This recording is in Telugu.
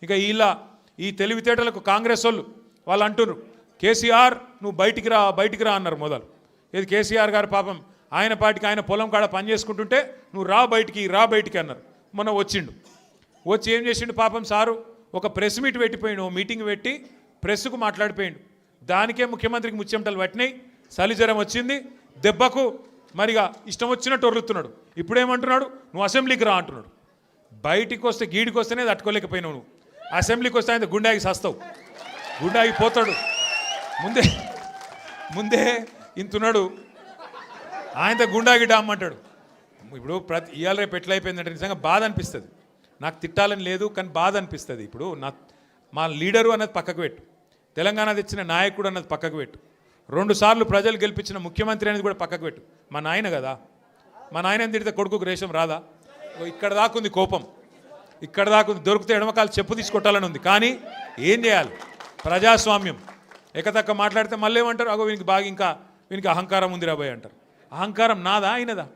ఇక ఈ తెలివితేటలకు కాంగ్రెస్ వాళ్ళు అంటున్నారు కేసీఆర్ నువ్వు బయటికి రా అన్నారు మొదలు. ఇది కేసీఆర్ గారు పాపం ఆయన పాటికి ఆయన పొలం కాడ పని చేసుకుంటుంటే నువ్వు రా బయటికి అన్నారు. మొన్న వచ్చి ఏం చేసిండు పాపం సారు, ఒక ప్రెస్ మీట్ పెట్టిపోయిండు, మీటింగ్ పెట్టి ప్రెస్కు మాట్లాడిపోయిండు. దానికే ముఖ్యమంత్రికి ముచ్చెమటలు పట్టినాయి, చలిజ్వరం వచ్చింది, దెబ్బకు మరిగా ఇష్టం వచ్చినట్టు ఒర్రుతున్నాడు. ఇప్పుడేమంటున్నాడు, నువ్వు అసెంబ్లీకి రా అంటున్నాడు. బయటికి వస్తే గీడికి వస్తేనే తట్టుకోలేకపోయినావు నువ్వు, అసెంబ్లీకి వస్తే ఆయన గుండాకి సస్తావు, గుండాకి పోతాడు. ముందే ఇంతున్నాడు, ఆయనతో గుండాకి డామ్మంటాడు. ఇప్పుడు ఇవాళ రేపు ఎట్లయిపోయిందంటే నిజంగా బాధ అనిపిస్తుంది. నాకు తిట్టాలని లేదు కానీ బాధ అనిపిస్తుంది. ఇప్పుడు మా లీడరు అన్నది పక్కకు పెట్టు, తెలంగాణ తెచ్చిన నాయకుడు అన్నది పక్కకు పెట్టు, 2 సార్లు ప్రజలు గెలిపించిన ముఖ్యమంత్రి అనేది కూడా పక్కకు పెట్టు. మా నాయన కదా, మా నాయన తిడితే కొడుకుకు రేషం రాదా? ఇక్కడ దాకుంది కోపం, ఇక్కడ దాకుంది. దొరికితే ఎడమకాలు చెప్పు తీసుకొట్టాలని ఉంది. కానీ ఏం చేయాలి, ప్రజాస్వామ్యం. ఎకతక్క మాట్లాడితే మళ్ళీ ఏమంటారు, అగో వీనికి బాగా ఇంకా వీనికి అహంకారం ఉంది రాబోయ్ అంటారు. అహంకారం నాదా అయినదా?